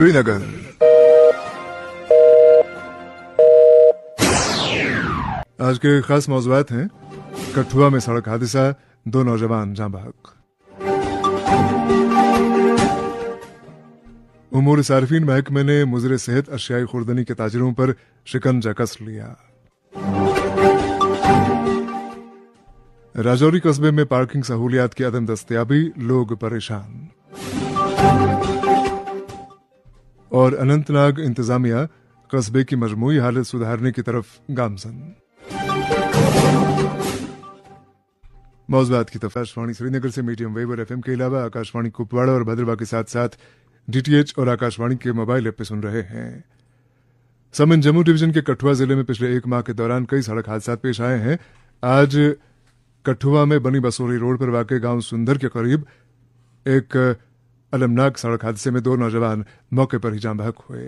श्रीनगर। आज के खास मौज़ूआत हैं कठुआ में सड़क हादसा, 2 नौजवान जाँ बहक। उमूर सार्फिन महकमे ने मुज़र सेहत अशियाई खुर्दनी के ताजिरों पर शिकंजा कस लिया। राजौरी कस्बे में पार्किंग सहूलियात की अदम दस्तयाबी, लोग परेशान। और अनंतनाग इंतजामिया कस्बे की मजमूई हालत सुधारने की तरफ गामजन। मौज़ूआत की आकाशवाणी श्रीनगर से मीडियम वेव और FM के अलावा आकाशवाणी कुपवाड़ा और भद्रवा के साथ साथ DTH और आकाशवाणी के मोबाइल ऐप पे सुन रहे हैं। समन जम्मू डिवीजन के कठुआ जिले में पिछले 1 माह के दौरान कई सड़क हादसा पेश आए हैं। आज कठुआ में बनी बसोली रोड पर वाक़ गांव सुंदर के करीब एक अलमनाक सड़क हादसे में 2 नौजवान मौके पर ही जाँ बहक हुए।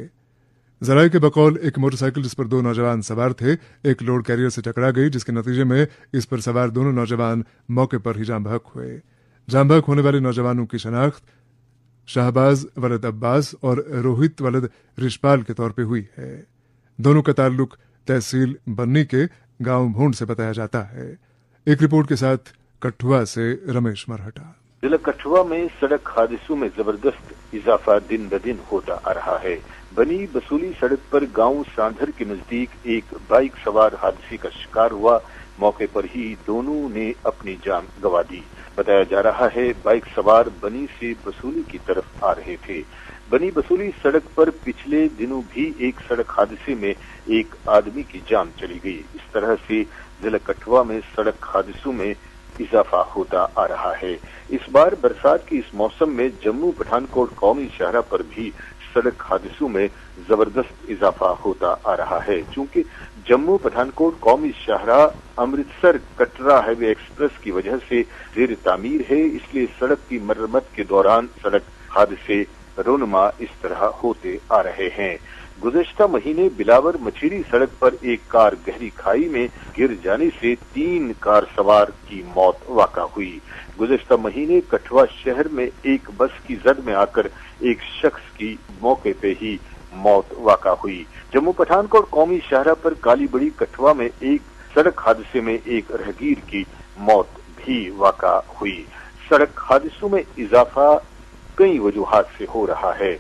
जराये के बकौल एक मोटरसाइकिल जिस पर 2 नौजवान सवार थे एक लोड कैरियर से टकरा गई, जिसके नतीजे में इस पर सवार दोनों नौजवान मौके पर ही जाँ बहक हुए। जाँ बहक होने वाले नौजवानों की शनाख्त शाहबाज वलद अब्बास और रोहित वलद रिशपाल के तौर पे हुई है। दोनों का ताल्लुक तहसील बन्नी के गांव भूंड से बताया जाता है। एक रिपोर्ट के साथ कठुआ से रमेश मरहटा। जिला कठुआ में सड़क हादसों में जबरदस्त इजाफा दिन ब दिन होता आ रहा है। बनी बसूली सड़क पर गांव सांधर के नजदीक एक बाइक सवार हादसे का शिकार हुआ। मौके पर ही दोनों ने अपनी जान गंवा दी। बताया जा रहा है बाइक सवार बनी से बसूली की तरफ आ रहे थे। बनी बसूली सड़क पर पिछले दिनों भी एक सड़क हादसे में एक आदमी की जान चली गई। इस तरह से जिला कठुआ में सड़क हादसों में इजाफा होता आ रहा है। इस बार बरसात के इस मौसम में जम्मू पठानकोट कौमी शाहरा पर भी सड़क हादसों में जबरदस्त इजाफा होता आ रहा है। चूंकि जम्मू पठानकोट कौमी शाहरा अमृतसर कटरा हाईवे एक्सप्रेस की वजह से जेर तामीर है, इसलिए सड़क की मरम्मत के दौरान सड़क हादसे रोनुमा इस तरह होते आ रहे हैं। गुज़श्ता महीने बिलावर मछीरी सड़क पर एक कार गहरी खाई में गिर जाने से 3 कार सवार की मौत वाक़ा हुई। गुज़श्ता महीने कठुआ शहर में एक बस की जद में आकर एक शख्स की मौके पे ही मौत वाक़ा हुई। जम्मू पठानकोट कौमी शाहरा पर काली बड़ी कठुआ में एक सड़क हादसे में एक राहगीर की मौत भी वाक़ा हुई। सड़क हादसों में इजाफा कई वजूहात से हो रहा है।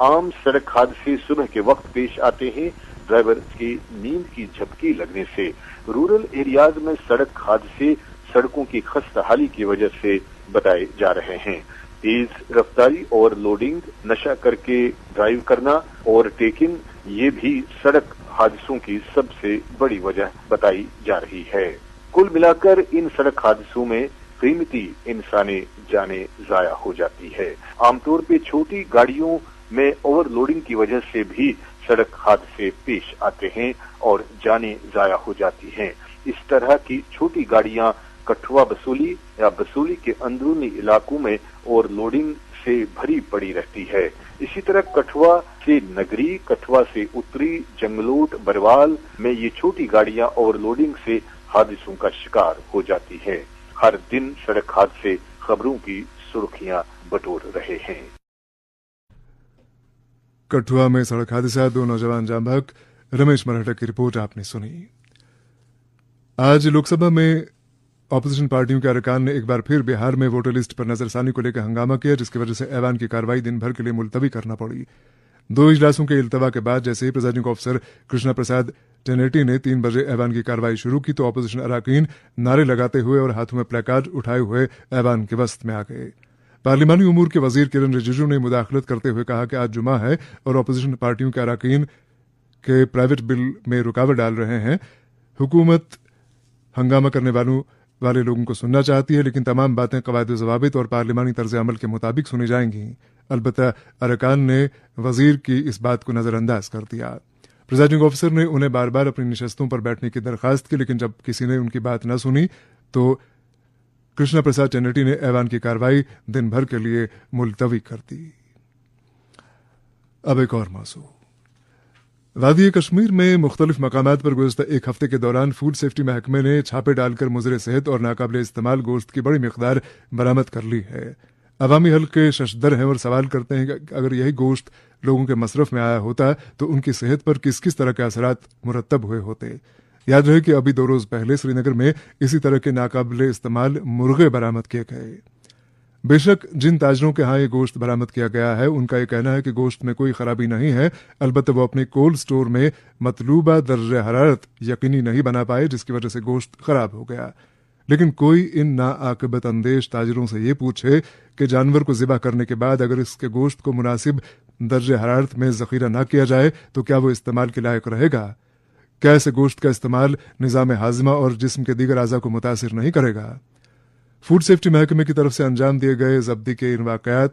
आम सड़क हादसे सुबह के वक्त पेश आते हैं। ड्राइवर की नींद की झपकी लगने से। रूरल एरियाज में सड़क हादसे सड़कों की खस्ताहाली की वजह से बताए जा रहे हैं। तेज रफ्तारी और लोडिंग, नशा करके ड्राइव करना और टेकिंग, ये भी सड़क हादसों की सबसे बड़ी वजह बताई जा रही है। कुल मिलाकर इन सड़क हादसों में कीमती इंसानी जानें जाया हो जाती है। आमतौर पे छोटी गाड़ियों में ओवरलोडिंग की वजह से भी सड़क हादसे पेश आते हैं और जानें जाया हो जाती हैं। इस तरह की छोटी गाड़ियां कठुआ बसूली या बसूली के अंदरूनी इलाकों में ओवरलोडिंग से भरी पड़ी रहती है। इसी तरह कठुआ से नगरी, कठुआ से उत्तरी, जंगलोट, बरवाल में ये छोटी गाड़ियां ओवरलोडिंग से हादसों का शिकार हो जाती है। हर दिन सड़क हादसे खबरों की सुर्खियां बटोर रहे हैं। कठुआ में सड़क हादसा, 2 नौजवान जाँ बहक। रमेश मराठा की रिपोर्ट आपने सुनी। आज लोकसभा में ऑपोजिशन पार्टियों के अरकान ने एक बार फिर बिहार में वोटर लिस्ट पर नजरसानी को लेकर हंगामा किया, जिसकी वजह से ऐवान की कार्रवाई दिन भर के लिए मुलतवी करना पड़ी। 2 इजलासों के इल्तवा के बाद जैसे ही प्रिजाइडिंग ऑफिसर कृष्णा प्रसाद टेनेटी ने 3 बजे ऐवान की कार्रवाई शुरू की तो ऑपोजिशन अरकान नारे लगाते हुए और हाथों में प्लेकार्ड उठाए हुए ऐवान के वस्त में आ गए। पार्लिमानी उमूर के वजीर किरण रिजिजू ने मुदाखलत करते हुए कहा कि आज जुमा है और ऑपोजिशन पार्टियों के अरकान के प्राइवेट बिल में रुकावट डाल रहे हैं। हुकूमत हंगामा करने वाले लोगों को सुनना चाहती है, लेकिन तमाम बातें कवायद ज़वाबित और पार्लिमानी तर्ज अमल के मुताबिक सुनी जाएंगी। अलबत्ता अरकान ने वजीर की इस बात को नजरअंदाज कर दिया। प्रिजाइडिंग ऑफिसर ने उन्हें बार बार अपनी नशस्तों पर बैठने की दरखास्त की, लेकिन जब किसी ने उनकी बात न सुनी तो कृष्णा प्रसाद टेनेटी ने ऐवान की कार्रवाई दिन भर के लिए मुलतवी कर दी। अब एक और मौजू। वादी कश्मीर में मुख्तलिफ मकामात पर गुज़श्ता 1 हफ्ते के दौरान फूड सेफ्टी महकमे ने छापे डालकर मुज़र सेहत और नाकाबिल इस्तेमाल गोश्त की बड़ी मिकदार बरामद कर ली है। عوامی حلقے ششدر ہیں اور سوال کرتے ہیں کہ اگر یہی گوشت لوگوں کے مصرف میں آیا ہوتا تو ان کی صحت پر کس کس طرح کے اثرات مرتب ہوئے ہوتے۔ یاد رہے کہ ابھی 2 روز پہلے سری نگر میں اسی طرح کے ناقابل استعمال مرغے برآمد کیے گئے۔ بے شک جن تاجروں کے ہاں یہ گوشت برآمد کیا گیا ہے ان کا یہ کہنا ہے کہ گوشت میں کوئی خرابی نہیں ہے، البتہ وہ اپنے کولڈ سٹور میں مطلوبہ درجہ حرارت یقینی نہیں بنا پائے جس کی وجہ سے گوشت خراب ہو گیا۔ لیکن کوئی ان ناعاقبت اندیش تاجروں سے یہ پوچھے کہ جانور کو ذبح کرنے کے بعد اگر اس کے گوشت کو مناسب درجہ حرارت میں ذخیرہ نہ کیا جائے تو کیا وہ استعمال کے لائق رہے گا؟ کیا ایسے گوشت کا استعمال نظام ہاضمہ اور جسم کے دیگر اعضاء کو متاثر نہیں کرے گا؟ فوڈ سیفٹی محکمے کی طرف سے انجام دیے گئے ضبطی کے ان واقعات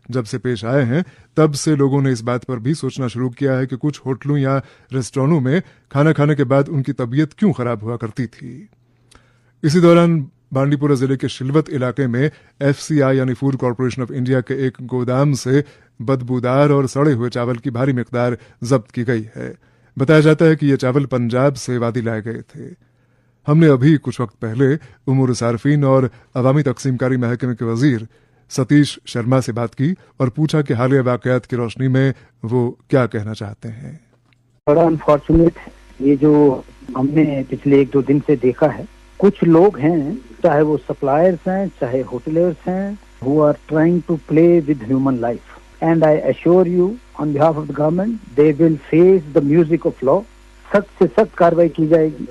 جب سے پیش آئے ہیں تب سے لوگوں نے اس بات پر بھی سوچنا شروع کیا ہے کہ کچھ ہوٹلوں یا ریسٹورانوں میں کھانا کھانے کے بعد ان کی طبیعت کیوں خراب ہوا کرتی تھی۔ اسی دوران بانڈی پورہ ضلع کے شلوت علاقے میں FCI یعنی فوڈ کارپوریشن آف انڈیا کے ایک گودام سے بدبودار اور سڑے ہوئے چاول کی بھاری مقدار ضبط کی گئی ہے۔ بتایا جاتا ہے کہ یہ چاول پنجاب سے وادی لائے گئے تھے۔ ہم نے ابھی کچھ وقت پہلے امور صارفین اور عوامی تقسیم کاری محکمے کے وزیر ستیش شرما سے بات کی اور پوچھا کہ حالیہ واقعات کی روشنی میں وہ کیا کہنا چاہتے ہیں۔ بڑا انفارچونیٹ یہ جو ہم نے پچھلے 1-2 دن سے دیکھا ہے، کچھ لوگ ہیں چاہے وہ سپلائرز ہیں چاہے ہوٹلرز ہیں who are trying to play with human life and I assure you on behalf of the government they will face the music of law۔ سخت سے سخت کارروائی کی جائے گی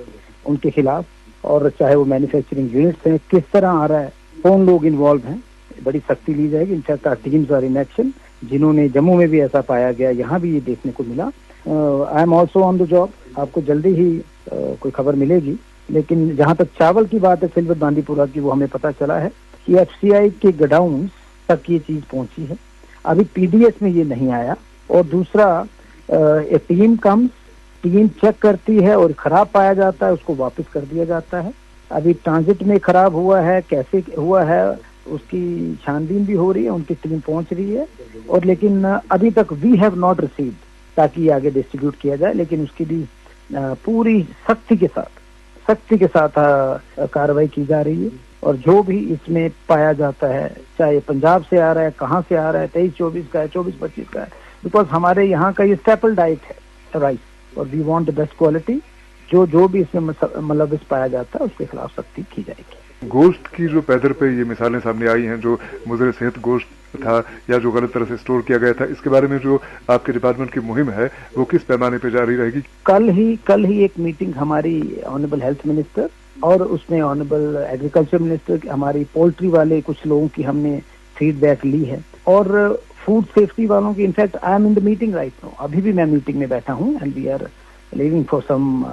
ان کے خلاف، اور چاہے وہ مینوفیکچرنگ یونٹس ہیں کس طرح آ رہا ہے، کون لوگ انوالو ہیں، بڑی سختی لی جائے گی۔ In fact our teams are in action، جنہوں نے جموں میں بھی ایسا پایا گیا یہاں بھی یہ دیکھنے کو ملا۔ I am also on the job، آپ کو جلدی ہی کوئی خبر ملے گی۔ لیکن جہاں تک چاول کی بات ہے سلوت باندی پورہ کی، وہ ہمیں پتہ چلا ہے کہ FCI کے گڈاؤنز تک یہ چیز پہنچی ہے، ابھی PDS میں یہ نہیں آیا۔ اور دوسرا ٹیم ٹیم چیک کرتی ہے اور خراب پایا جاتا ہے اس کو واپس کر دیا جاتا ہے۔ ابھی ٹرانزٹ میں خراب ہوا ہے، کیسے ہوا ہے اس کی چھانبین بھی ہو رہی ہے، ان کی ٹیم پہنچ رہی ہے، اور لیکن ابھی تک وی ہیو ناٹ ریسیوڈ تاکہ یہ آگے ڈسٹریبیوٹ کیا جائے، لیکن اس کی بھی پوری سختی کے ساتھ کارروائی کی جا رہی ہے۔ اور جو بھی اس میں پایا جاتا ہے چاہے پنجاب سے آ رہا ہے، کہاں سے آ رہا ہے، 23-24 کا ہے، 24-25 کا ہے، بیکاز ہمارے یہاں کا یہ اسٹیپل ڈائٹ ہے رائس، اور وی وانٹ بیسٹ کوالٹی۔ جو بھی اس میں ملوث پایا جاتا ہے اس کے خلاف سختی کی جائے گی۔ گوشت کی جو پیدر پہ یہ مثالیں سامنے آئی ہیں، جو مضر صحت گوشت تھا یا جو غلط طرح سے اسٹور کیا گیا تھا، اس کے بارے میں جو آپ کے ڈپارٹمنٹ کی مہم ہے وہ کس پیمانے پہ جاری رہے گی؟ کل ہی ایک میٹنگ ہماری آنریبل ہیلتھ منسٹر اور اس میں آنریبل ایگریکلچر منسٹر، ہماری پولٹری والے کچھ لوگوں کی ہم نے فیڈ بیک لی ہے، اور فوڈ سیفٹی والوں کی۔ In fact I am in the meeting right now, ابھی بھی میں میٹنگ میں بیٹھا ہوں and we are leaving for some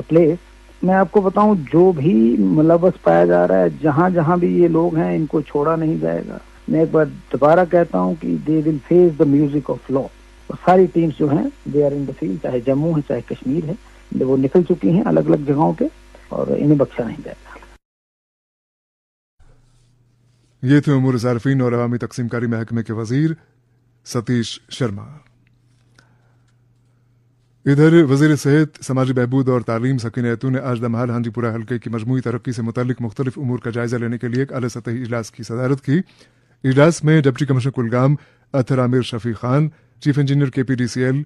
place. میں آپ کو بتاؤں جو بھی ملوث پایا جا رہا ہے، جہاں بھی یہ لوگ ہیں ان کو چھوڑا نہیں جائے گا۔ میں ایک بار دوبارہ کہتا ہوں کہ they will face the music of law, اور ساری ٹیمز جو ہیں they are in the field, چاہے جموں ہے چاہے کشمیر ہے، وہ نکل چکی ہیں الگ الگ جگہوں پہ، اور انہیں بخشا نہیں جائے گا۔ یہ تھے امور صارفین اور عوامی تقسیم کاری محکمے کے وزیر ستیش شرما۔ ادھر وزیر صحت، سماجی بہبود اور تعلیم سکینہ ایتو نے آج دمہال ہانجی پورہ حلقے کی مجموعی ترقی سے متعلق مختلف امور کا جائزہ لینے کے لیے ایک اعلی سطحی اجلاس کی صدارت کی۔ اجلاس میں deputy commissioner Kulgam Athar Amir Shafi Khan, chief engineer KPDCL،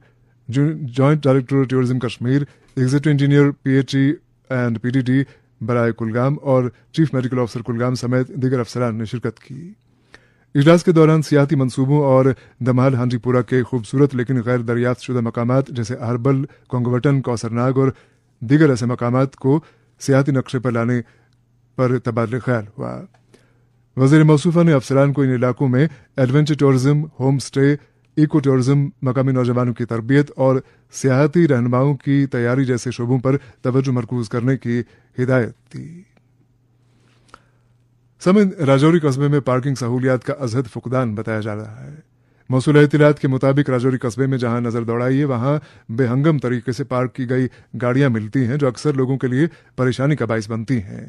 joint director tourism Kashmir, executive engineer PHE and PDD برائے کلگام اور چیف میڈیکل آفیسر کلگام سمیت دیگر افسران نے شرکت کی۔ اجلاس کے دوران سیاحتی منصوبوں اور دمہال ہانجی پورہ کے خوبصورت لیکن غیر دریافت شدہ مقامات جیسے اہربل، کونگوٹن، کوثرناگ اور دیگر ایسے مقامات کو سیاحتی نقشے پر لانے پر تبادلہ خیال ہوا۔ وزیر موصوفہ نے افسران کو ان علاقوں میں ایڈونچر ٹورزم، ہوم سٹے، ایکو ٹورزم، مقامی نوجوانوں کی تربیت اور سیاحتی رہنماؤں کی تیاری جیسے شعبوں پر توجہ مرکوز کرنے کی ہدایت دی۔ سمیت راجوری قصبے میں پارکنگ سہولیات کا ازحد فقدان بتایا جا رہا ہے۔ موصولہ اطلاعات کے مطابق راجوری قصبے میں جہاں نظر دوڑائی ہے وہاں بے ہنگم طریقے سے پارک کی گئی گاڑیاں ملتی ہیں جو اکثر لوگوں کے لیے پریشانی کا باعث بنتی ہیں۔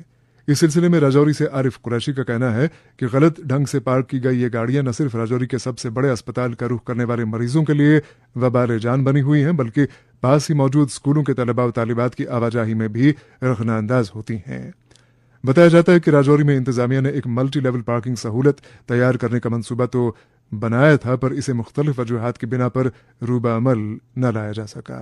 اس سلسلے میں راجوری سے عارف قریشی کا کہنا ہے کہ غلط ڈھنگ سے پارک کی گئی یہ گاڑیاں نہ صرف راجوری کے سب سے بڑے اسپتال کا رخ کرنے والے مریضوں کے لیے وبال جان بنی ہوئی ہیں بلکہ پاس ہی موجود اسکولوں کے طلباء و طالبات کی آواجاہی میں بھی رخنہ انداز ہوتی ہیں۔ बताया जाता है कि राजौरी में इंतजामिया ने एक मल्टी लेवल पार्किंग सहूलत तैयार करने का मंसूबा तो बनाया था, पर इसे मुख्तलिफ वजूहात की बिना पर रूबा अमल न लाया जा सका।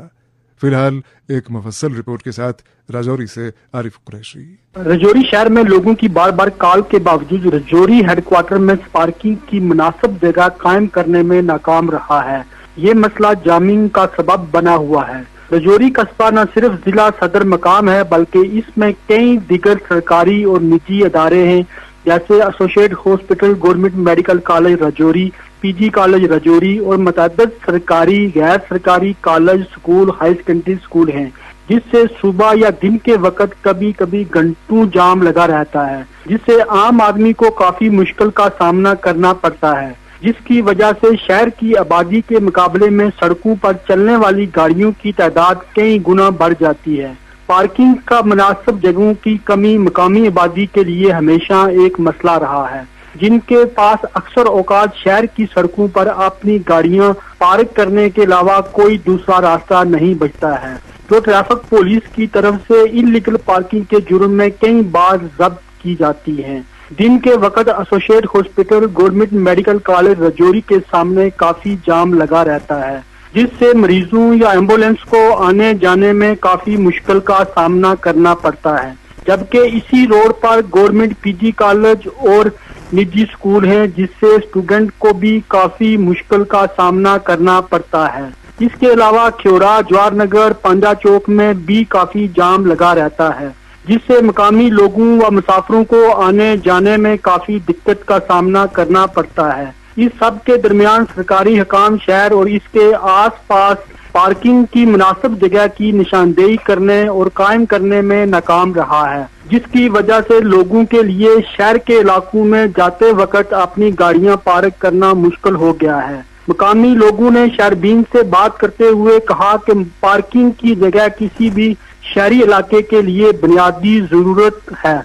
फिलहाल एक मुफस्सल रिपोर्ट के साथ राजौरी से आरिफ कुरैशी। राजौरी शहर में लोगों की बार बार कॉल के बावजूद राजौरी हेडक्वार्टर में पार्किंग की मुनासिब जगह कायम करने में नाकाम रहा है। ये मसला जामिंग का सबब बना हुआ है। राजौरी कस्बा न सिर्फ जिला सदर मकाम है बल्कि इसमें कई दिगर सरकारी और निजी अदारे हैं, जैसे associate hospital, government medical college Rajouri, PG college Rajouri और मतअद्दिद सरकारी, गैर सरकारी college, school, high secondary school हैं, जिससे सुबह या दिन के वक्त कभी कभी घंटों जाम लगा रहता है, जिससे आम आदमी को काफी मुश्किल का सामना करना पड़ता है, जिसकी वजह से शहर की आबादी के मुकाबले में सड़कों पर चलने वाली गाड़ियों की तादाद कई गुना बढ़ जाती है। पार्किंग का मुनासिब जगहों की कमी मकामी आबादी के लिए हमेशा एक मसला रहा है, जिनके पास अक्सर औकात शहर की सड़कों पर अपनी गाड़ियां पार्क करने के अलावा कोई दूसरा रास्ता नहीं बचता है, जो ट्रैफिक पुलिस की तरफ से इल्लीगल पार्किंग के जुर्म में कई बार जब्त की जाती है। दिन के वक्त associate hospital, government medical college Rajouri के सामने काफी जाम लगा रहता है, जिससे मरीजों या एम्बुलेंस को आने जाने में काफी मुश्किल का सामना करना पड़ता है। जबकि इसी रोड पर गवर्नमेंट पीजी कॉलेज और निजी स्कूल हैं, जिससे स्टूडेंट को भी काफी मुश्किल का सामना करना पड़ता है। इसके अलावा ख्योरा, जवाहर नगर, पांजा चौक में भी काफी जाम लगा रहता है, जिससे मकामी लोगों व मुसाफिरों को आने जाने में काफी दिक्कत का सामना करना पड़ता है। इस सब के दरमियान सरकारी हकाम शहर और इसके आस पास पार्किंग की मुनासिब जगह की निशानदेही करने और कायम करने में नाकाम रहा है, जिसकी वजह से लोगों के लिए शहर के इलाकों में जाते वक्त अपनी गाड़ियां पार्क करना मुश्किल हो गया है। मकामी लोगों ने शहरबीन से बात करते हुए कहा कि पार्किंग की जगह किसी भी शहरी इलाके के लिए बुनियादी जरूरत है।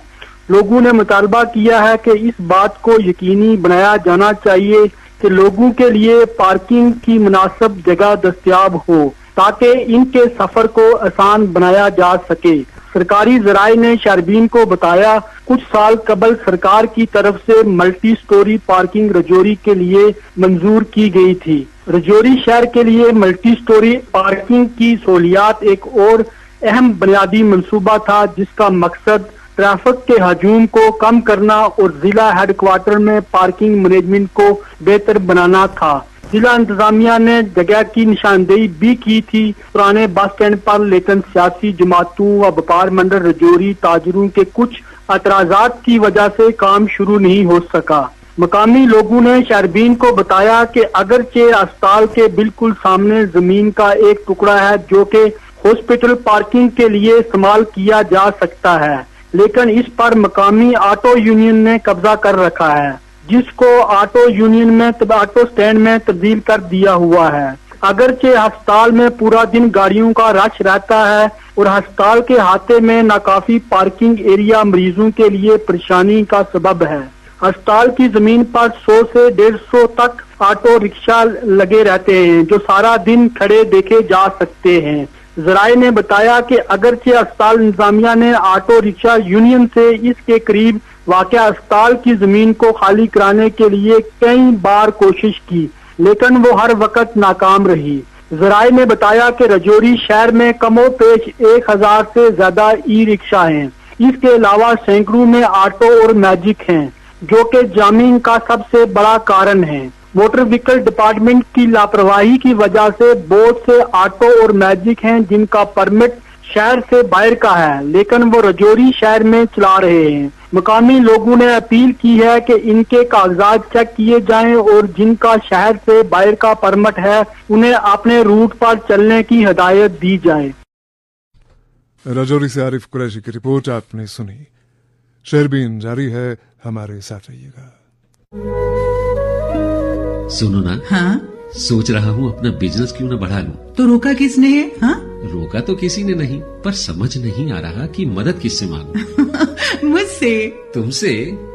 लोगों ने मुतालबा किया है कि इस बात को यकीनी बनाया जाना चाहिए कि लोगों के लिए पार्किंग की मुनासिब जगह दस्तयाब हो, ताकि इनके सफर को आसान बनाया जा सके। सरकारी जराये ने शहरबीन को बताया, कुछ साल कबल सरकार की तरफ से मल्टी स्टोरी पार्किंग राजौरी के लिए मंजूर की गई थी। राजौरी शहर के लिए मल्टी स्टोरी पार्किंग की सहूलियात एक और अहम बुनियादी मंसूबा था, जिसका मकसद ट्रैफिक के हजूम को कम करना और जिला हेडक्वार्टर में पार्किंग मैनेजमेंट को बेहतर बनाना था। जिला इंतजामिया ने जगह की निशानदेही भी की थी पुराने बस स्टैंड पर, लेकिन सियासी जमातों व व्यापार मंडल राजौरी ताजरों के कुछ एतराजात की वजह से काम शुरू नहीं हो सका। मकामी लोगों ने शहरबीन को बताया कि अगरचे अस्पताल के बिल्कुल सामने जमीन का एक टुकड़ा है जो कि हॉस्पिटल पार्किंग के लिए इस्तेमाल किया जा सकता है, लेकिन इस पर मकामी ऑटो यूनियन ने कब्जा कर रखा है, जिसको ऑटो यूनियन में ऑटो स्टैंड में तब्दील कर दिया हुआ है। अगरचे अस्पताल में पूरा दिन गाड़ियों का रश रहता है और अस्पताल के अहाते में नाकाफी पार्किंग एरिया मरीजों के लिए परेशानी का सबब है। अस्पताल की जमीन पर 100 से 150 तक ऑटो रिक्शा लगे रहते हैं, जो सारा दिन खड़े देखे जा सकते हैं। जराये ने बताया कि अगरचे अस्पताल इंतजामिया ने ऑटो रिक्शा यूनियन से इसके करीब वाक़या अस्पताल की जमीन को खाली कराने के लिए कई बार कोशिश की, लेकिन वो हर वक्त नाकाम रही। जराये ने बताया कि राजौरी शहर में कमोपेश 1000 से ज्यादा ई रिक्शा हैं। इसके अलावा सैकड़ों में ऑटो और मैजिक हैं, जो कि जामिंग का सबसे बड़ा कारण है। मोटर व्हीकल डिपार्टमेंट की लापरवाही की वजह से बहुत से ऑटो और मैजिक हैं जिनका परमिट शहर से बाहर का है, लेकिन वो राजौरी शहर में चला रहे हैं। मकामी लोगों ने अपील की है कि इनके कागजात चेक किए जाएं और जिनका शहर से बाहर का परमिट है उन्हें अपने रूट पर चलने की हिदायत दी जाए। राजौरी से आरिफ कुरैशी की रिपोर्ट आपने सुनी। शहरबीन जारी है, हमारे साथ रहिएगा। सुनो ना, हाँ? सोच रहा हूँ अपना बिजनेस क्यों न बढ़ा लूं। तो रोका किसने है? हाँ? रोका तो किसी ने नहीं, पर समझ नहीं आ रहा कि मदद किससे मांगूं। मुझसे? तुमसे?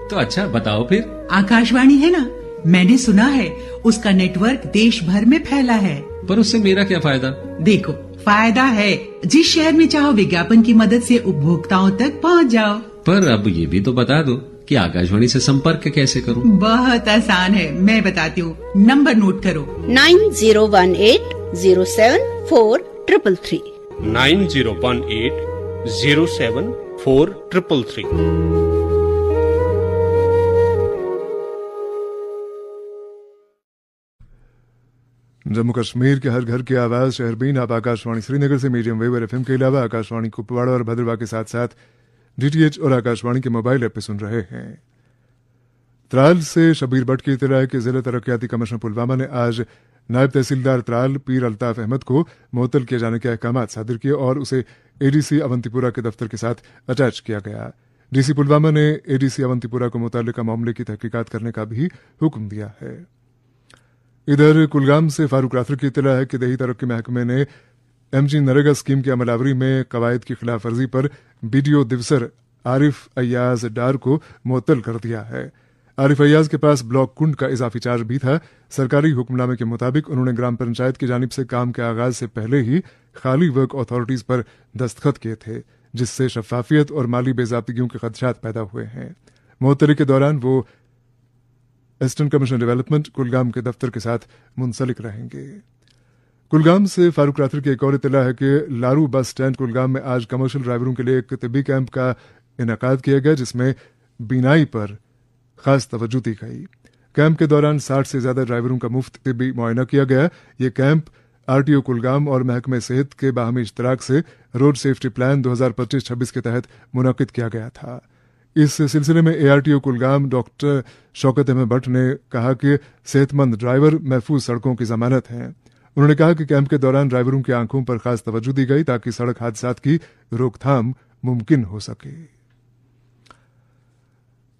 तो अच्छा बताओ फिर। आकाशवाणी है ना, मैंने सुना है उसका नेटवर्क देश भर में फैला है। पर उससे मेरा क्या फायदा? देखो, फायदा है। जिस शहर में चाहो विज्ञापन की मदद से उपभोक्ताओं तक पहुंच जाओ। पर अब ये भी तो बता दो कि आकाशवाणी से संपर्क कैसे करूं? बहुत आसान है, मैं बताती हूँ। नंबर नोट करो 9018074333। 9018074333। जम्मू कश्मीर के हर घर की आवाज शहरबीन आप आकाशवाणी श्रीनगर से मीडियम वेव और एफएम के अलावा आकाशवाणी कुपवाड़ा और भद्रवाह के साथ साथ डीटीएच और आकाशवाणी के मोबाइल ऐप पे सुन रहे हैं। त्राल से शबीर भट्ट की इत्तला है कि जिला तरक्याती कमिश्नर पुलवामा ने आज नायब तहसीलदार त्राल पीर अल्ताफ अहमद को मुअत्तल किए जाने के अहकाम सादिर किए और उसे एडीसी अवंतीपुरा के दफ्तर के साथ अटैच किया गया। डीसी पुलवामा ने एडीसी अवंतीपुरा को मुतल्लिका मामले की तहकीकात करने का भी हुक्म दिया है। इधर कुलगाम से फारूक राथर की इत्तला है कि देही तरक्की महकमे ने एमजी नरेगा स्कीम की अमलावरी में कवायद की खिलाफ वर्जी पर बीडीओ दिवसर आरिफ अय्याज डार को मुअत्तल कर दिया है। आरिफ अय्याज के पास ब्लॉक कुंड का इजाफी चार्ज भी था। सरकारी हुक्मनामे के मुताबिक उन्होंने ग्राम पंचायत की जानिब से काम के आगाज से पहले ही खाली वर्क अथॉरिटीज पर दस्तखत किए थे, जिससे शफाफियत और माली बेजाब्तियों के खदशात पैदा हुए हैं। मुअत्तली के दौरान वो ईस्टर्न कमीशन डेवलपमेंट कुलगाम के दफ्तर के साथ मुंसलिक रहेंगे। कुलगाम से फारूक राथर की एक और इत्तला है कि लारू बस स्टैंड कुलगाम में आज कमर्शियल ड्राइवरों के लिए एक तिब्बी कैंप का इनेकाद किया गया, जिसमें बीनाई पर खास तवज्जो दी गई। कैंप के दौरान 60 से ज्यादा ड्राइवरों का मुफ्त तिब्बी मुआयना किया गया। ये कैंप आरटीओ कुलगाम और महकमे सेहत के बाहमी इश्तराक से रोड सेफ्टी प्लान 2025-26 के तहत मुनक्किद किया गया था। इस सिलसिले में एआरटीओ कुलगाम डॉक्टर शौकत अहमद भट्ट ने कहा कि सेहतमंद ड्राइवर महफूज सड़कों की जमानत हैं। उन्होंने कहा कि कैंप के दौरान ड्राइवरों की आंखों पर खास तवज्जो दी गई ताकि सड़क हादसात की रोकथाम मुमकिन हो सके।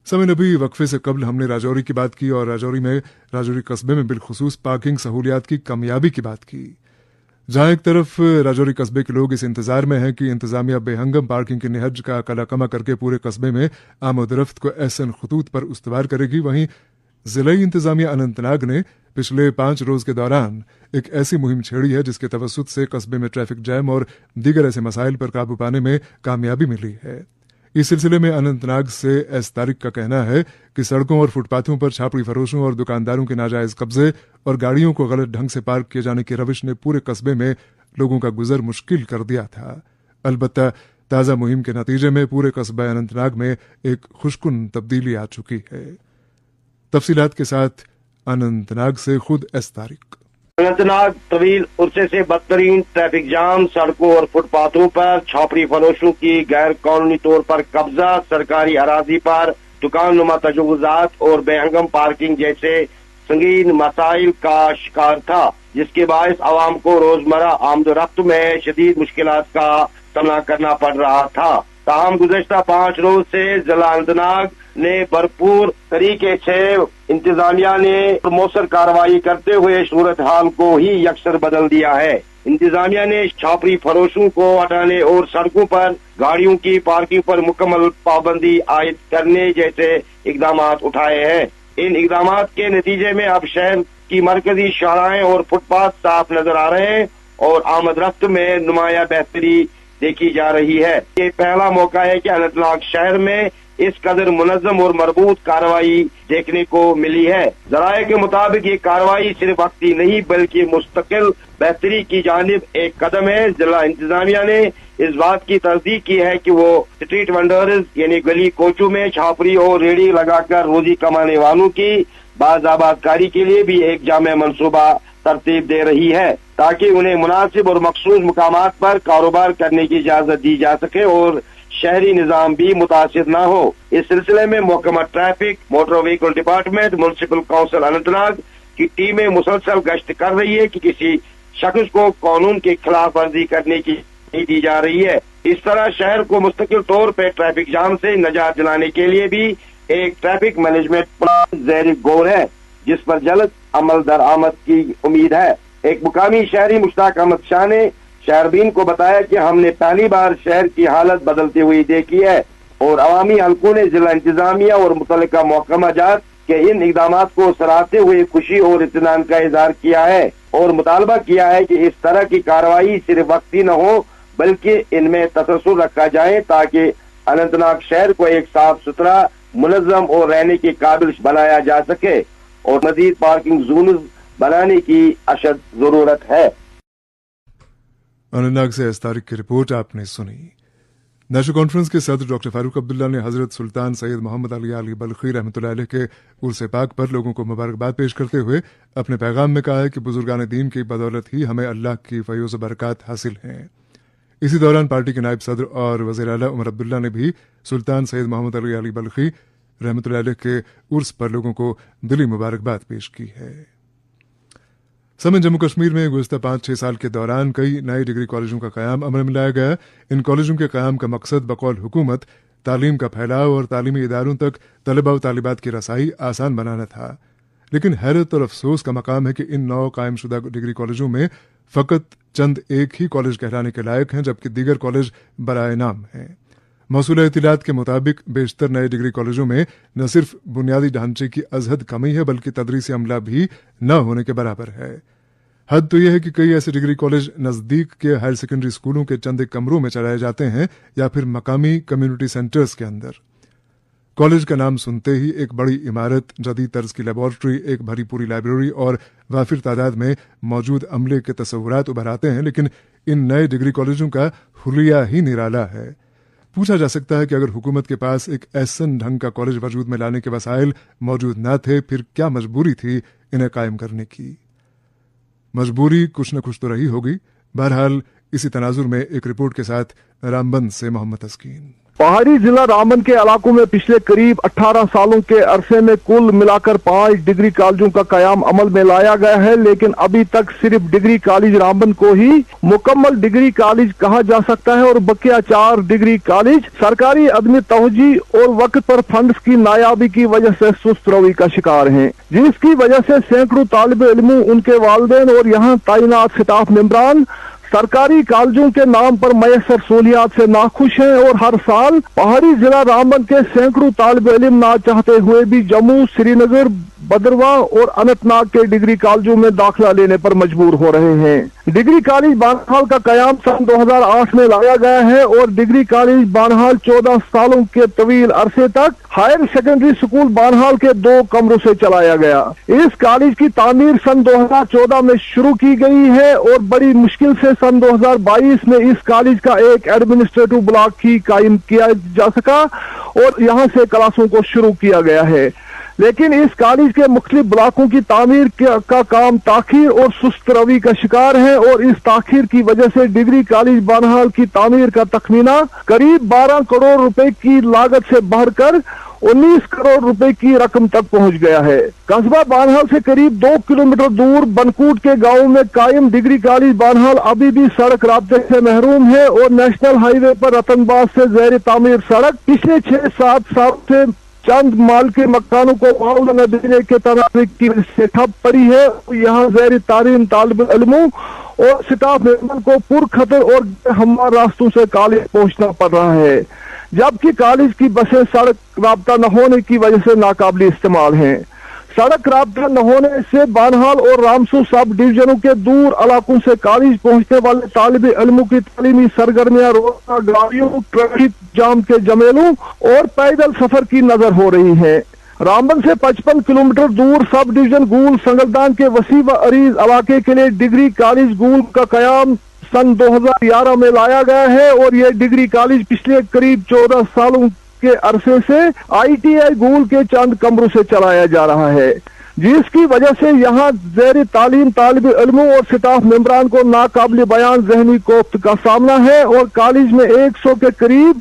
समय नबी वक्फे से कबल हमने राजौरी की बात की और राजौरी कस्बे में बिलखुसूस पार्किंग सहूलियात की कामयाबी की बात की। जहां एक तरफ राजौरी कस्बे के लोग इस इंतजार में हैं कि इंतजामिया बेहंगम पार्किंग के निहज का कलाकमा करके पूरे कस्बे में आमदरफ्त को एहसन खतूत पर उस्तवार करेगी, वहीं जिला इंतजामिया अनंतनाग ने पिछले 5 रोज के दौरान एक ऐसी मुहिम छेड़ी है जिसके तवस्सुत से कस्बे में ट्रैफिक जैम और दीगर ऐसे मसाइल पर काबू पाने में कामयाबी मिली है। इस सिलसिले में अनंतनाग से एस तारिक का कहना है कि सड़कों और फुटपाथों पर छापड़ी फरोशों और दुकानदारों के नाजायज कब्जे और गाड़ियों को गलत ढंग से पार्क किए जाने की रविश ने पूरे कस्बे में लोगों का गुजर मुश्किल कर दिया था। अलबत्ता ताज़ा मुहिम के नतीजे में पूरे कस्बा अनंतनाग में एक खुशकुन तब्दीली आ चुकी है। तफसीलात के साथ अनंतनाग से खुद एस तारिक। अनंतनाग तवील उरसे से बदतरीन ट्रैफिक जाम, सड़कों और फुटपाथों पर छापड़ी फरोशों की गैर कानूनी तौर पर कब्जा, सरकारी अराजी पर दुकान नुमा तजव्वुज़ात और बेहंगम पार्किंग जैसे संगीन मसाइल का शिकार था, जिसके बायस आवाम को रोजमर्रा आमदोरफ्त में शदीद मुश्किलात का सामना करना पड़ रहा था। ताहम गुज़श्ता 5 रोज से जिला अनंतनाग ने भरपूर तरीके से इंतजामिया ने मौसर कार्रवाई करते हुए सूरत हाल को ही यकसर बदल दिया है। इंतजामिया ने छापरी फरोशों को हटाने और सड़कों पर गाड़ियों की पार्किंग पर मुकम्मल पाबंदी आयद करने जैसे इकदाम उठाए हैं। इन इकदाम के नतीजे में अब शहर की मरकजी शाहराहें और फुटपाथ साफ नजर आ रहे हैं और आमदरफ्त में नुमाया बेहतरी देखी जा रही है। ये पहला मौका है कि अनंतनाग शहर में इस कदर मुनज़्ज़म और मरबूत कार्रवाई देखने को मिली है। जराये के मुताबिक ये कार्रवाई सिर्फ वक्ती नहीं बल्कि मुस्तकिल बेहतरी की जानिब एक कदम है। जिला इंतजामिया ने इस बात की तस्दीक की है कि वो स्ट्रीट वेंडर्स यानी गली कोचों में छापरी और रेडी लगाकर रोजी कमाने वालों की बाज़ाबादकारी के लिए भी एक जामे मनसूबा तरतीब दे रही है ताकि उन्हें मुनासिब और मखसूस मुकामात पर कारोबार करने की इजाजत दी जा सके और शहरी निजाम भी मुतासिर न हो। इस सिलसिले में महकमा traffic, motor vehicle department, municipal council Anantnag की टीमें मुसलसल गश्त कर रही है कि किसी शख्स को कानून की खिलाफ वर्जी करने की नहीं दी जा रही है। इस तरह शहर को मुस्तकिल तौर पर ट्रैफिक जाम से निजात दिलाने के लिए भी एक ट्रैफिक मैनेजमेंट प्लान ज़ेर गौर है, जिस पर जल्द अमल दरामद की उम्मीद है। एक मुकामी शहरी मुश्ताक अहमद शाह ने शहरबीन को बताया कि हमने पहली बार शहर की हालत बदलती हुई देखी है और अवामी हलकों ने जिला इंतजामिया और मुतल्लिका महकमा जात के इन इकदाम को सराहते हुए खुशी और इत्मीनान का इजहार किया है और मुतालबा किया है कि इस तरह की कार्रवाई सिर्फ वक्ती न हो बल्कि इनमें तसल्सल रखा जाए ताकि اننت ناگ شہر کو ایک صاف ستھرا، منظم اور رہنے کے قابل بنایا جا سکے اور مزید پارکنگ زونز بنانے کی اشد ضرورت ہے۔ اننت ناگ سے اس تاریخ کی رپورٹ آپ نے سنی۔ نیشنل کانفرنس کے صدر ڈاکٹر فاروق عبداللہ نے حضرت سلطان سید محمد علی بلخی رحمۃ اللہ علیہ کے عرس پاک پر لوگوں کو مبارکباد پیش کرتے ہوئے اپنے پیغام میں کہا ہے کہ بزرگان دین کی بدولت ہی ہمیں اللہ کی فیوز و برکات حاصل ہیں۔ اسی دوران پارٹی کے نائب صدر اور وزیر اعلیٰ عمر عبداللہ نے بھی سلطان سید محمد علی بلخی رحمۃ اللہ علیہ کے عرس پر لوگوں کو دلی مبارکباد پیش کی ہے۔ سمن جموں کشمیر میں گزشتہ 5-6 سال کے دوران کئی نئے ڈگری کالجوں کا قیام عمل میں لایا گیا۔ ان کالجوں کے قیام کا مقصد بقول حکومت تعلیم کا پھیلاؤ اور تعلیمی اداروں تک طلبہ و طالبات کی رسائی آسان بنانا تھا، لیکن حیرت اور افسوس کا مقام ہے کہ ان نو قائم شدہ ڈگری کالجوں میں فقط چند ایک ہی کالج کہلانے کے لائق ہیں، جبکہ دیگر کالج برائے نام ہیں۔ موصولہ اطلاعات کے مطابق بیشتر نئے ڈگری کالجوں میں نہ صرف بنیادی ڈھانچے کی ازحد کمی ہے بلکہ تدریسی عملہ بھی نہ ہونے کے برابر ہے۔ حد تو یہ ہے کہ کئی ایسے ڈگری کالج نزدیک کے ہائر سیکنڈری اسکولوں کے چند ایک کمروں میں چلائے جاتے ہیں یا پھر مقامی کمیونٹی سینٹرز کے اندر۔ کالج کا نام سنتے ہی ایک بڑی عمارت، جدید طرز کی لیبارٹری، ایک بھری پوری لائبریری اور وافر تعداد میں موجود عملے کے تصورات ابھر آتے ہیں، لیکن ان نئے ڈگری کالجوں کا حلیہ ہی نرالا ہے۔ پوچھا جا سکتا ہے کہ اگر حکومت کے پاس ایک ایسن ڈھنگ کا کالج وجود میں لانے کے وسائل موجود نہ تھے، پھر کیا مجبوری تھی انہیں قائم کرنے کی؟ مجبوری کچھ نہ کچھ تو رہی ہوگی۔ بہرحال اسی تناظر میں ایک رپورٹ کے ساتھ رامبند سے محمد تسکین۔ پہاڑی ضلع رامبند کے علاقوں میں پچھلے قریب 18 سالوں کے عرصے میں کل ملا کر 5 ڈگری کالجوں کا قیام عمل میں لایا گیا ہے، لیکن ابھی تک صرف ڈگری کالج رامبند کو ہی مکمل ڈگری کالج کہا جا سکتا ہے اور بقیہ 4 ڈگری کالج سرکاری عدم توجہ اور وقت پر فنڈز کی نایابی کی وجہ سے سست روی کا شکار ہیں، جس کی وجہ سے سینکڑوں طالب علموں، ان کے والدین اور یہاں تعینات اسٹاف ممبران سرکاری کالجوں کے نام پر میسر سہولیات سے ناخوش ہیں اور ہر سال پہاڑی ضلع رامبند کے سینکڑوں طالب علم نہ چاہتے ہوئے بھی جموں، سری نگر، بدرواہ اور اننت ناگ کے ڈگری کالجوں میں داخلہ لینے پر مجبور ہو رہے ہیں۔ ڈگری کالج بانہال کا قیام سن 2008 میں لایا گیا ہے اور ڈگری کالج بانہال 14 سالوں کے طویل عرصے تک ہائر سیکنڈری اسکول بانہال کے 2 کمروں سے چلایا گیا۔ اس کالج کی تعمیر سن 2014 میں شروع کی گئی ہے اور بڑی مشکل سے سن 2022 میں اس کالج کا ایک ایڈمنسٹریٹو بلاک ہی قائم کیا جا سکا اور یہاں سے کلاسوں کو شروع کیا گیا ہے، لیکن اس کالج کے مختلف بلاکوں کی تعمیر کا کام تاخیر اور سست روی کا شکار ہے اور اس تاخیر کی وجہ سے ڈگری کالج بانہال کی تعمیر کا تخمینہ قریب 12 کروڑ روپے کی لاگت سے بڑھ کر 19 کروڑ روپے کی رقم تک پہنچ گیا ہے۔ قصبہ بانہال سے قریب 2 کلومیٹر دور بنکوٹ کے گاؤں میں قائم ڈگری کالج بانہال ابھی بھی سڑک رابطے سے محروم ہے اور نیشنل ہائی وے پر رتن باز سے زیر تعمیر سڑک پچھلے 6-7 سال سے چند مال کے مکانوں کو معاوضہ نہ دینے کے تناظر کی وجہ سے ٹھپ پڑی ہے۔ یہاں زیر تعلیم طالب علموں اور سٹاف ممبران کو پرخطر اور ہموار راستوں سے کالج پہنچنا پڑ رہا ہے، جبکہ کالج کی بسیں سڑک رابطہ نہ ہونے کی وجہ سے ناقابل استعمال ہیں۔ سڑک رابطہ نہ ہونے سے بانہال اور رامسو سب ڈویژنوں کے دور علاقوں سے کالج پہنچنے والے طالب علموں کی تعلیمی سرگرمیاں روزانہ گاڑیوں، ٹریفک جام کے جمیلوں اور پیدل سفر کی نظر ہو رہی ہیں۔ رامبند سے 55 کلومیٹر دور سب ڈویژن گول سنگلدان کے وسیع و عریض علاقے کے لیے ڈگری کالج گول کا قیام سن 2011 میں لایا گیا ہے اور یہ ڈگری کالج پچھلے قریب 14 سالوں کے عرصے سے آئی ٹی آئی گول کے چند کمروں سے چلایا جا رہا ہے، جس کی وجہ سے یہاں زیر تعلیم طالب علموں اور سٹاف ممبران کو ناقابل بیان ذہنی کوفت کا سامنا ہے اور کالج میں 100 کے قریب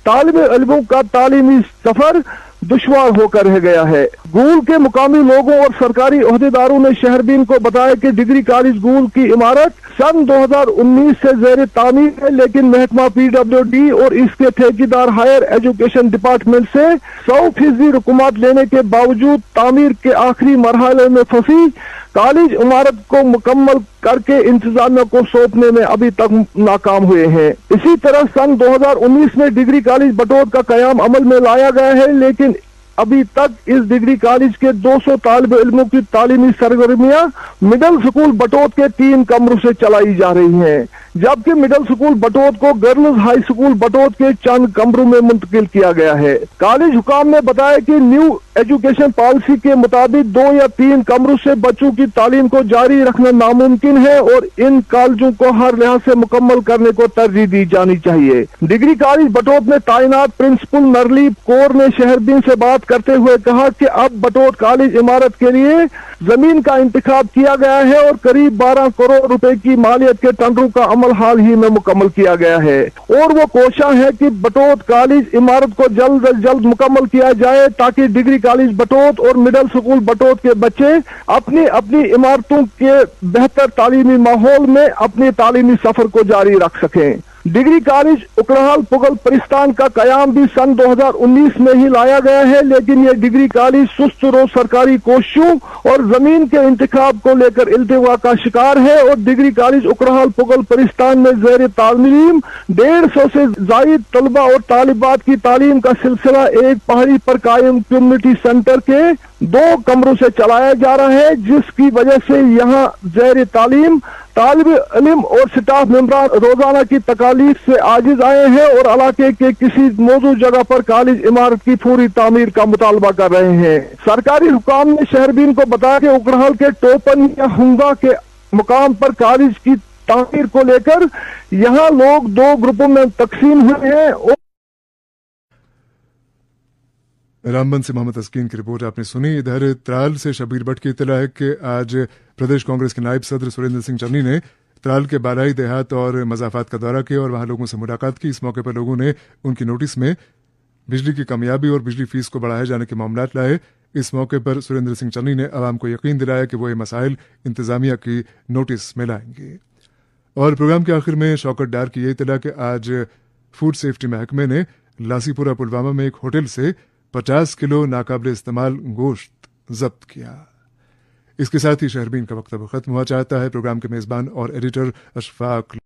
طالب علموں کا تعلیمی سفر دشوار ہو کر رہ گیا ہے۔ گول کے مقامی لوگوں اور سرکاری عہدیداروں نے شہربین کو بتایا کہ ڈگری کالج گول کی عمارت سن 2019 سے زیر تعمیر ہے، لیکن محکمہ PWD اور اس کے ٹھیکیدار ہائر ایجوکیشن ڈپارٹمنٹ سے 100% رقومات لینے کے باوجود تعمیر کے آخری مرحلے میں پھنسی کالج عمارت کو مکمل کر کے انتظامیہ کو سونپنے میں ابھی تک ناکام ہوئے ہیں۔ اسی طرح سن 2019 میں ڈگری کالج بٹور کا قیام عمل میں لایا گیا ہے، لیکن अभी तक इस डिग्री कॉलेज के 200 तालिब इल्मों की तालीमी सरगर्मियां मिडिल स्कूल बटोत के 3 कमरों से चलाई जा रही हैं, जबकि मिडिल स्कूल बटोत को गर्ल्स हाई स्कूल बटोत के चंद कमरों में मुंतकिल किया गया है। कॉलेज हुकाम ने बताया कि न्यू एजुकेशन पॉलिसी के मुताबिक 2 या 3 कमरों से बच्चों की तालीम को जारी रखना नामुमकिन है और इन कॉलेजों को हर लिहाज से मुकम्मल करने को तरजीह दी जानी चाहिए। डिग्री कॉलेज बटोत में तैनात प्रिंसिपल नरलीप कौर ने शहरदीन से बात करते हुए कहा कि अब बटोत कॉलेज इमारत के लिए जमीन का इंतखाब किया गया है और करीब 12 करोड़ रुपए की मालियत के टेंडरों का अमल हाल ही में मुकम्मल किया गया है और वो कोशिश है कि बटोत कॉलेज इमारत को जल्द अज जल्द मुकम्मल किया जाए ताकि डिग्री कॉलेज बटोत और मिडिल स्कूल बटोत के बच्चे अपनी अपनी इमारतों के बेहतर तालीमी माहौल में अपने तालीमी सफर को जारी रख सकें। डिग्री कॉलेज उकड़हाल पुगल परिस्तान का कयाम भी सन 2019 में ही लाया गया है, लेकिन ये डिग्री कॉलेज सुस्त रो सरकारी कोशिशों और जमीन के इंतखाब को लेकर इल्तिवा का शिकार है और डिग्री कॉलेज उकड़हाल पुगल परिस्तान में ज़ेर तालीम 150 से जायद तलबा और तालिबात की तालीम का सिलसिला एक पहाड़ी पर कायम कम्युनिटी सेंटर के 2 कमरों से चलाया जा रहा है, जिसकी वजह से यहाँ ज़ेर तालीम तालिब इल्म और स्टाफ मेंबरान रोजाना की तकालीफ से आजिज आए हैं और इलाके के किसी मौजूद जगह पर कॉलेज इमारत की पूरी तामीर का मुतालबा कर रहे हैं। सरकारी हुकाम ने शहरबीन को बताया कि उकड़हाल के टोपन या हुंगा के मुकाम पर कॉलेज की तामीर को लेकर यहाँ लोग 2 ग्रुपों में तकसीम हुए हैं और रामबन से मोहम्मद तस्कीन की रिपोर्ट आपने सुनी। इधर त्राल से शबीर भट्ट की इत्तला है कि आज प्रदेश कांग्रेस के नायब सदर सुरेंद्र सिंह चन्नी ने त्राल के बालाई देहात और मजाफात का दौरा किया और वहां लोगों से मुलाकात की। इस मौके पर लोगों ने उनकी नोटिस में बिजली की कमियाबी और बिजली फीस को बढ़ाए जाने के मामलात लाए। इस मौके पर सुरेंद्र सिंह चन्नी ने आवाम को यकीन दिलाया कि वो ये मसाइल इंतजामिया की नोटिस में लाएंगे। और प्रोग्राम के आखिर में शौकत डार की ये इत्तला कि आज फूड सेफ्टी महकमे ने लासीपुरा पुलवामा में एक होटल से 50 किलो नाकाबिल इस्तेमाल गोश्त जब्त किया। इसके साथ ही शहरबीन का वक्तव्य खत्म हुआ। चाहता है प्रोग्राम के मेजबान और एडिटर अशफाक